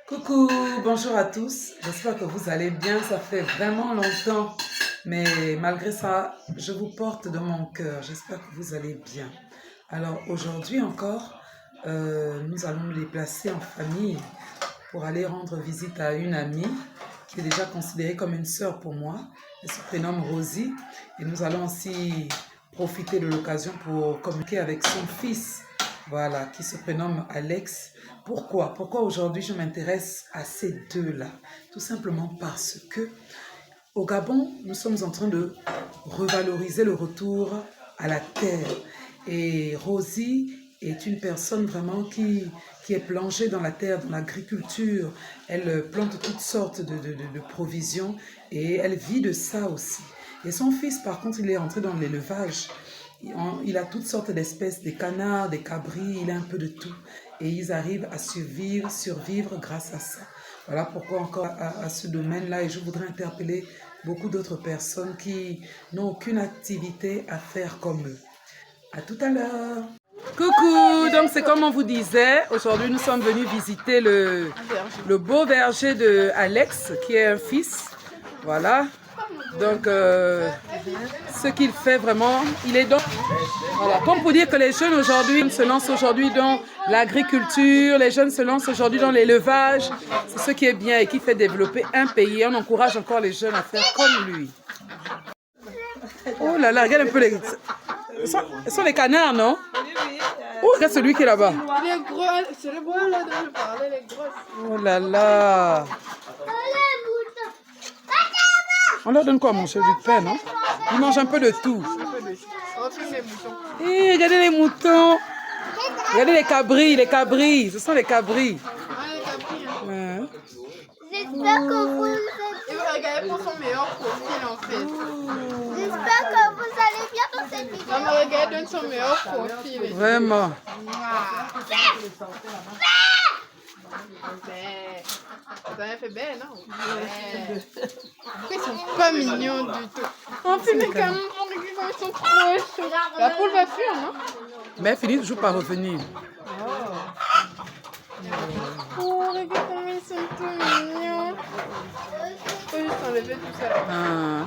Coucou, bonjour à tous. J'espère que vous allez bien. Ça fait vraiment longtemps, mais malgré ça, je vous porte dans mon cœur. J'espère que vous allez bien. Alors aujourd'hui encore, nous allons nous déplacer en famille pour aller rendre visite à une amie qui est déjà considérée comme une sœur pour moi. Elle se prénomme Rosie et nous allons aussi profiter de l'occasion pour communiquer avec son fils, voilà, qui se prénomme Alex. Pourquoi aujourd'hui je m'intéresse à ces deux-là? Tout simplement parce que au Gabon, nous sommes en train de revaloriser le retour à la terre. Et Rosie est une personne vraiment qui est plongée dans la terre, dans l'agriculture. Elle plante toutes sortes de provisions et elle vit de ça aussi. Et son fils, par contre, il est entré dans l'élevage. Il a toutes sortes d'espèces, des canards, des cabris, il a un peu de tout. Et ils arrivent à survivre grâce à ça. Voilà pourquoi encore à ce domaine-là, et je voudrais interpeller beaucoup d'autres personnes qui n'ont aucune activité à faire comme eux. À tout à l'heure. Coucou, donc c'est comme on vous disait, aujourd'hui nous sommes venus visiter le beau verger de Alex, qui est un fils. Voilà. Donc, ce qu'il fait vraiment, il est donc... Voilà, comme pour dire que les jeunes aujourd'hui se lancent aujourd'hui dans l'agriculture, les jeunes se lancent aujourd'hui dans l'élevage. C'est ce qui est bien et qui fait développer un pays. On encourage encore les jeunes à faire comme lui. Oh là là, regarde un peu les... Ce sont les canards, non? Oh, regarde celui qui est là-bas. Il est gros, c'est le bon là dont je parlais, les grosses. Oh là là. On leur donne quoi à manger? Du pain, non? Ils mangent un peu de tout. On filme les moutons. Et regardez les moutons. Regardez les cabris. Ce sont les cabris. Ah, les capris, hein. Ouais. J'espère que vous êtes... Il va regarder pour son meilleur profil en fait. J'espère que vous allez bien dans cette vidéo. Non, mais regarde, donne son meilleur profil. Vraiment. Ça a fait belle, non? Ils sont pas mignons du tout. On filme quand même pour qu'ils sont trop chauds. La poule va fuir, non? Mais finit toujours par revenir. Oh, regarde comment ils sont tout mignons. Faut juste enlever tout ça. Ah.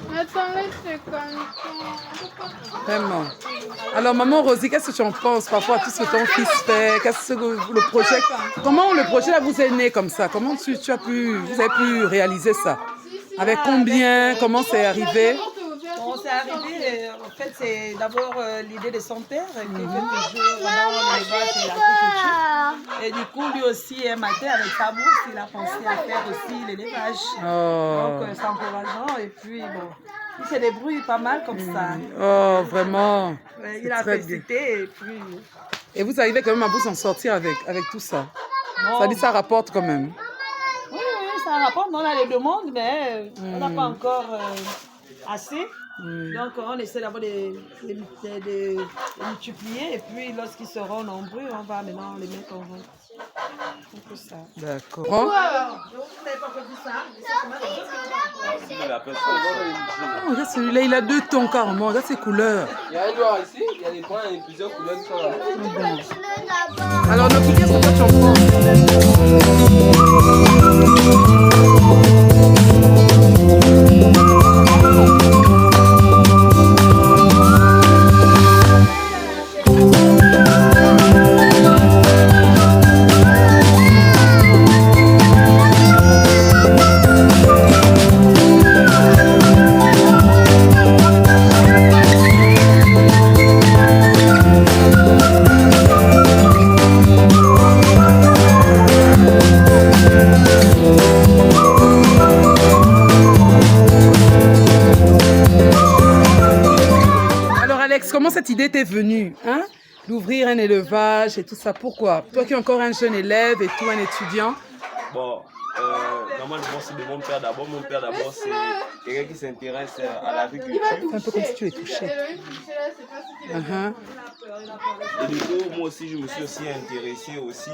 On attend les comme Vraiment. Alors, maman Rosie, qu'est-ce que tu en penses parfois tout ce que ton fils fait? Qu'est-ce que le projet... Comment le projet là vous est né comme ça? Comment vous avez pu réaliser ça? Avec combien? Comment c'est arrivé? Bon, c'est arrivé, en fait, c'est d'abord l'idée de son père qui fait toujours dans l'élevage et l'agriculture. Et du coup, lui aussi, un matin, avec sa bourse, il a pensé à faire aussi l'élevage. Oh. Donc, c'est encourageant. Et puis, bon, il se débrouille pas mal comme ça. Oh, vraiment. Il a félicité et puis... Et vous arrivez quand même à vous en sortir avec tout ça? Bon. Ça dit ça rapporte quand même. Oui, ça rapporte. On a les demandes, mais on n'a pas encore assez. Donc on essaie d'abord de multiplier et puis lorsqu'ils seront nombreux, on va maintenant les mettre en vente. Un peu ça. D'accord. Vous n'avez pas fait ça? Oh, regarde celui-là, il a 2 tons carrément. Regarde ses couleurs. Il y a un noir ici, il y a des points et plusieurs couleurs qui sont là. Alors, Noki, qu'est-ce que toi tu en Comment cette idée t'est venue, hein? D'ouvrir un élevage et tout ça, pourquoi? Toi qui es encore un jeune élève et tout, un étudiant. Bon, normalement, c'est de mon père d'abord. Mon père d'abord, c'est quelqu'un qui s'intéresse à l'agriculture. C'est un peu comme si tu es touché. Et du coup, moi aussi, je me suis aussi intéressé aussi.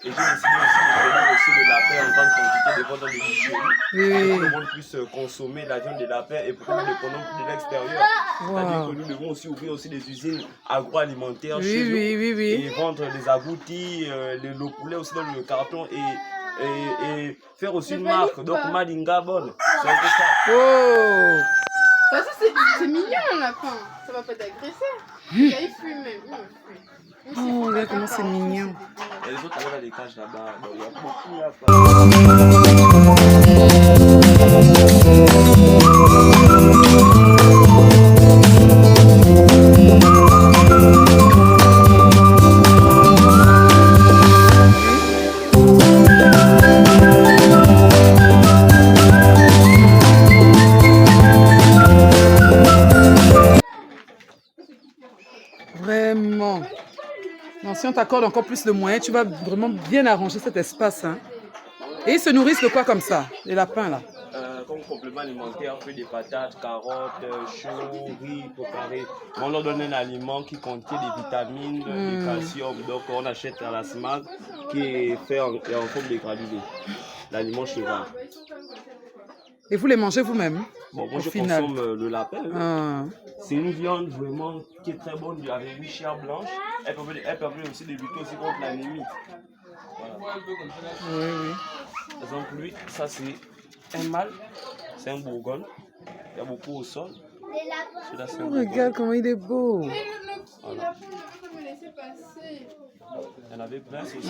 Et j'ai décidé aussi de donner aussi le lapin en grande quantité devant dans les boucheries. Oui. Pour que le monde puisse consommer la viande de lapin et pour que nous dépendons plus de l'extérieur. C'est-à-dire que nous devons aussi ouvrir aussi des usines agroalimentaires chez nous. Et vendre des agoutis, le poulet aussi dans le carton et faire aussi une marque. Donc Madinga Bonne. C'est un peu ça. Oh! Bah ça c'est mignon un lapin, ça va pas t'agresser. Il fume même. Oh, regarde comment c'est mignon. Et les autres, là, les cages là-bas. Donc, il y a beaucoup là-bas. Vraiment. Non, si on t'accorde encore plus de moyens, tu vas vraiment bien arranger cet espace. Hein. Et ils se nourrissent de quoi comme ça, les lapins là? Comme complément alimentaire, on fait des patates, carottes, choux, riz préparés. On leur donne un aliment qui contient des vitamines, du calcium. Donc on achète à la SMAG qui est fait en forme de granulés. L'aliment cheval. Et vous les mangez vous-même? Bon, moi je consomme le lapin. Ah. C'est une viande vraiment qui est très bonne avec une chair blanche. Elle permet aussi de lutter aussi contre l'anémie. Voilà. Oui. Par exemple, lui, ça c'est un mâle, c'est un bourgogne. Il y a beaucoup au sol. Oh, regarde comment il est beau. Il a pas me laisser passer. Il y en avait plein, c'est aussi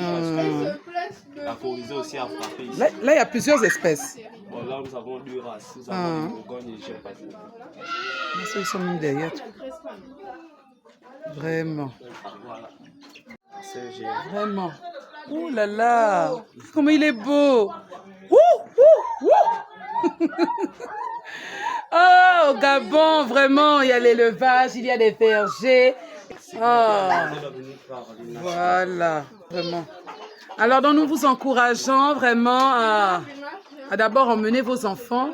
la corisée aussi à frapper ici. Là, il y a plusieurs espèces. Bon, là, nous avons deux races. Nous avons le bourgogne et le chèvre. Ils sont mis derrière. Vraiment. Voilà. Vraiment. Ouh là là. Comment il est beau. Oh, au Gabon, vraiment, il y a l'élevage, il y a des vergers. Oh. Voilà, vraiment. Alors, donc, nous vous encourageons vraiment à d'abord emmener vos enfants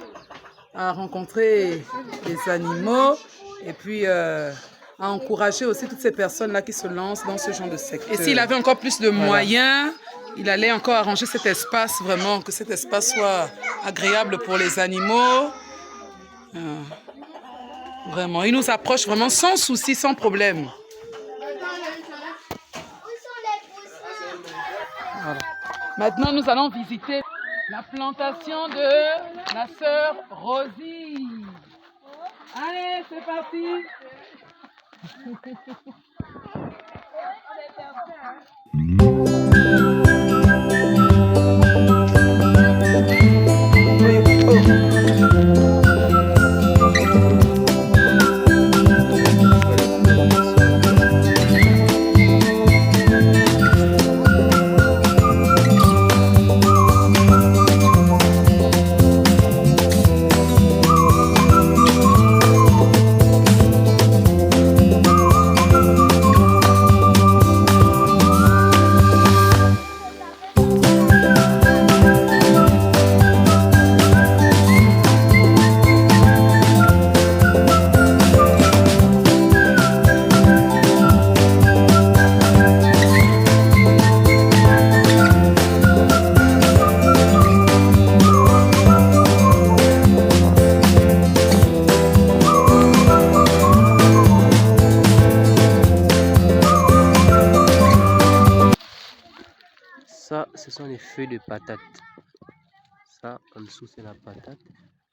à rencontrer les animaux et puis à encourager aussi toutes ces personnes-là qui se lancent dans ce genre de secteur. Et s'il avait encore plus de moyens, il allait encore arranger cet espace, vraiment, que cet espace soit agréable pour les animaux. Vraiment, il nous approche vraiment sans souci, sans problème. Voilà. Maintenant, nous allons visiter la plantation de la sœur Rosie. Allez, c'est parti. Ça, ce sont les feuilles de patate. Ça, en dessous, c'est la patate.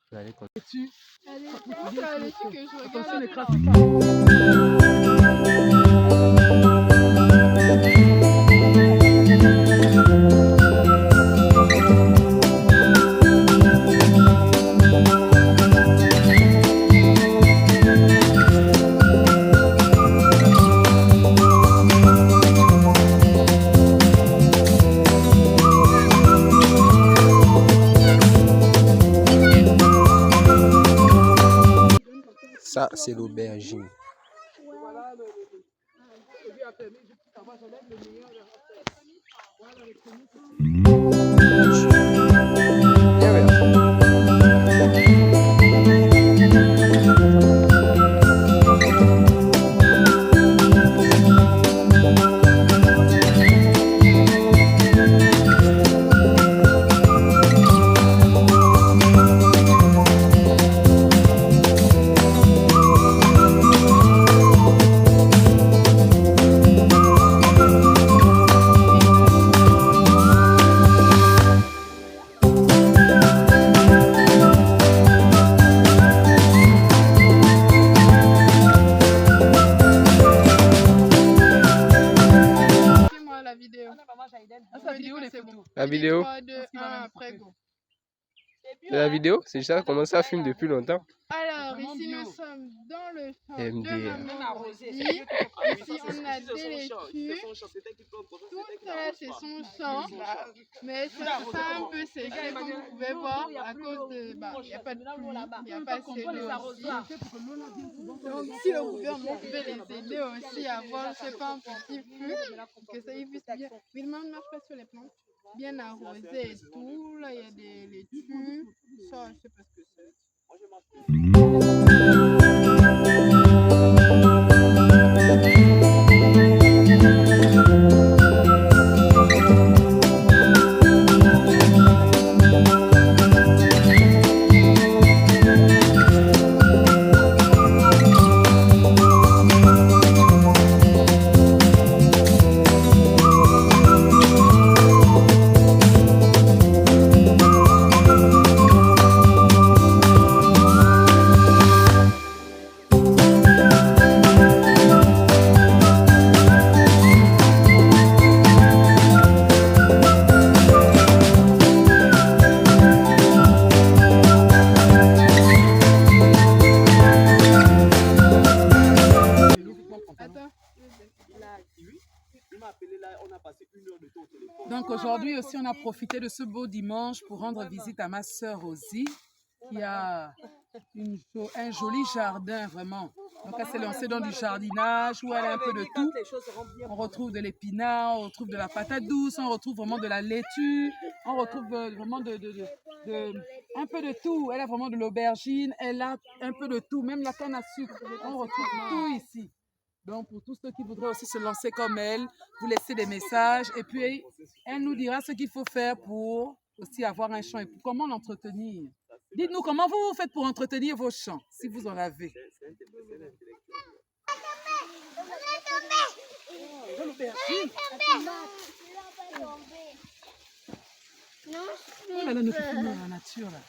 Vous allez continuer. Attention, l'écrase. Ça, c'est l'aubergine. vidéo. 3, 2, 1, après go. De la vidéo, c'est ça, comment ça filme depuis longtemps. Alors, ici nous sommes dans le champ de MDR. Maman Rosie. Ici on a des laitues. Tout ça c'est son champ. Mais ça sera un peu séché comme vous pouvez voir à cause de... il n'y a pas de pluie, il n'y a pas assez d'eau aussi. Donc si le gouvernement pouvait les aider aussi à avoir, je sais pas, un petit feu, que ça y puisse bien... Mais le monde ne marche pas sur les plantes. Bien arrosé et tout, là il y a des laitues, ça je sais pas ce que c'est. Donc aujourd'hui aussi, on a profité de ce beau dimanche pour rendre visite à ma sœur Rosie, qui a un joli jardin vraiment. Donc elle s'est lancée dans du jardinage où elle a un peu de tout. On retrouve de l'épinard, on retrouve de la patate douce, on retrouve vraiment de la laitue, on retrouve vraiment un peu de tout. Elle a vraiment de l'aubergine, elle a un peu de tout, même la canne à sucre. On retrouve tout ici. Donc, pour tous ceux qui voudraient aussi se lancer comme elle, vous laissez des messages et puis elle nous dira ce qu'il faut faire pour aussi avoir un champ et comment l'entretenir. Dites-nous comment vous faites pour entretenir vos champs, si vous en avez. Oh là là, nous filmons dans la nature là.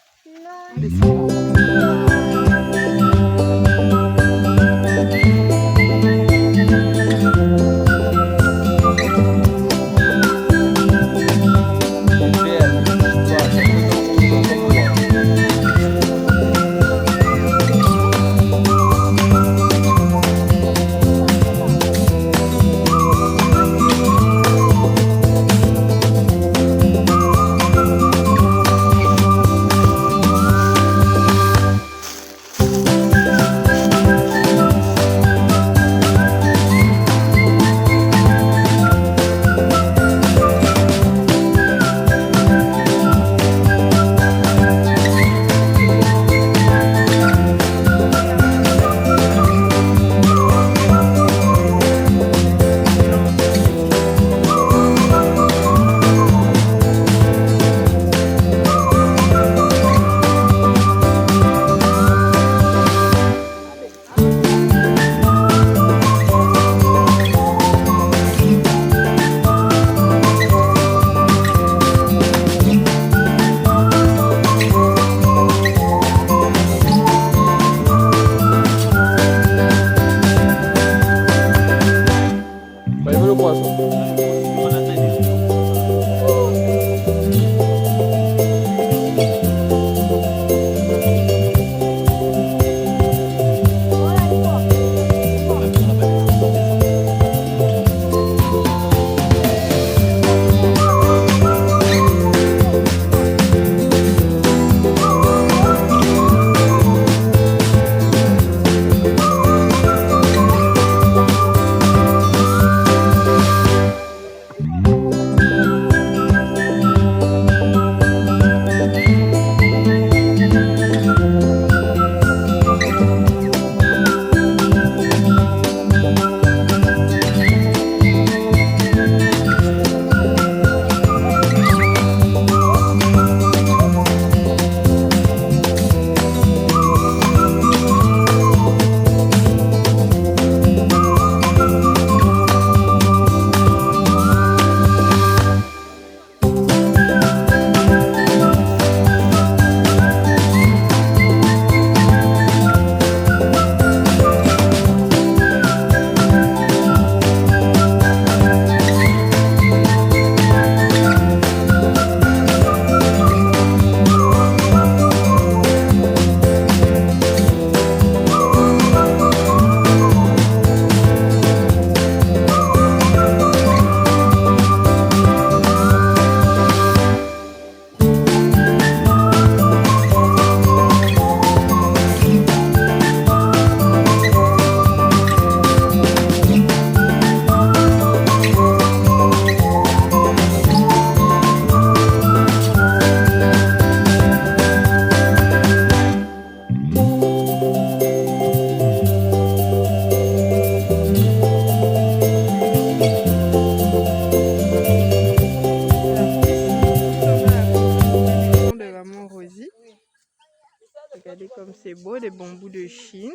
Regardez comme c'est beau, des bambous de Chine.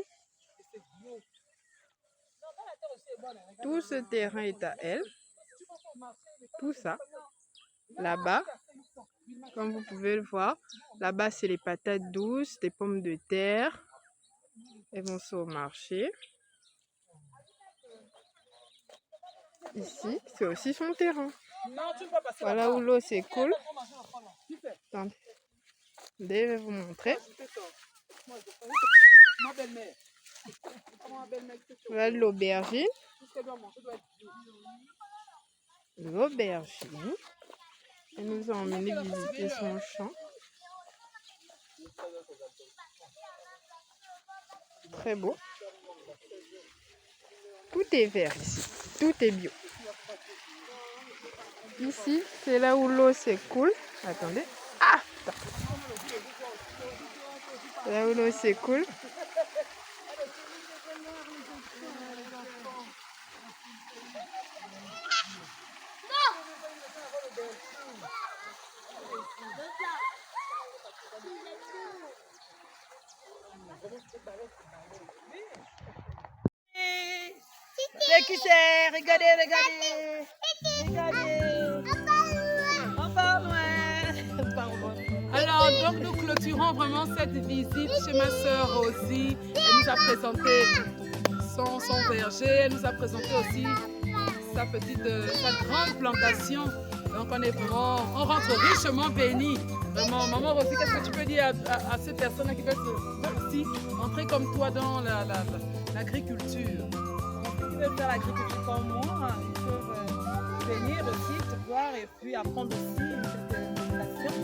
Tout ce terrain est à elle. Tout ça. Là-bas, comme vous pouvez le voir, là-bas c'est les patates douces, des pommes de terre. Elles vont sur le marché. Ici, c'est aussi son terrain. Voilà où l'eau s'écoule. Attendez, je vais vous montrer. Voilà l'aubergine. L'aubergine. Elle nous a emmené visiter son champ. Très beau. Tout est vert ici. Tout est bio. Ici, c'est là où l'eau s'écoule. Attendez. Ah! Là où l'eau s'écoule. C'est qui c'est? Regardez, regardez. Regardez. On part loin. Alors, donc nous clôturons vraiment cette visite chez ma sœur Rosie. Elle nous a présenté son verger, elle nous a présenté aussi sa grande plantation. Donc on rentre richement bénis. Vraiment, maman Rosie, qu'est-ce que tu peux dire à ces personnes qui veulent aussi entrer comme toi dans l'agriculture? Ceux qui veulent faire l'agriculture comme moi, ils peuvent venir aussi te voir et puis apprendre aussi cette passion.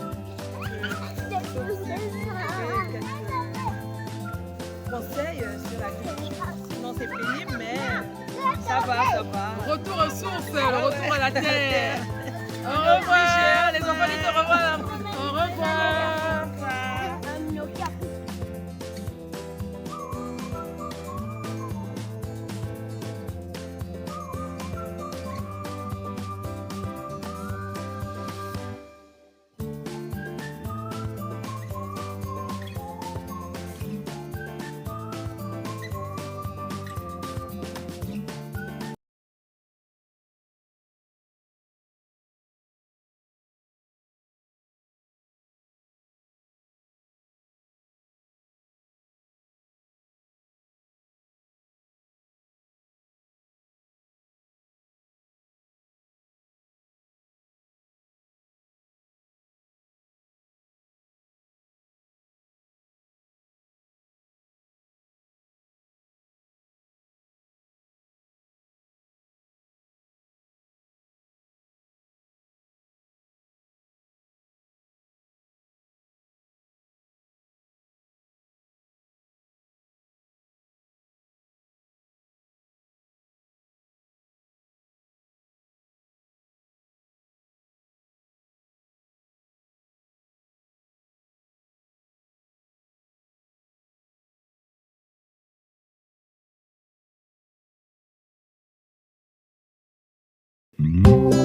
Conseils sur l'agriculture. Sinon c'est pénible, mais ça va, ça va. Retour aux sources, le retour à la terre. Au revoir, les enfants disent au revoir. Au revoir. Mm-hmm.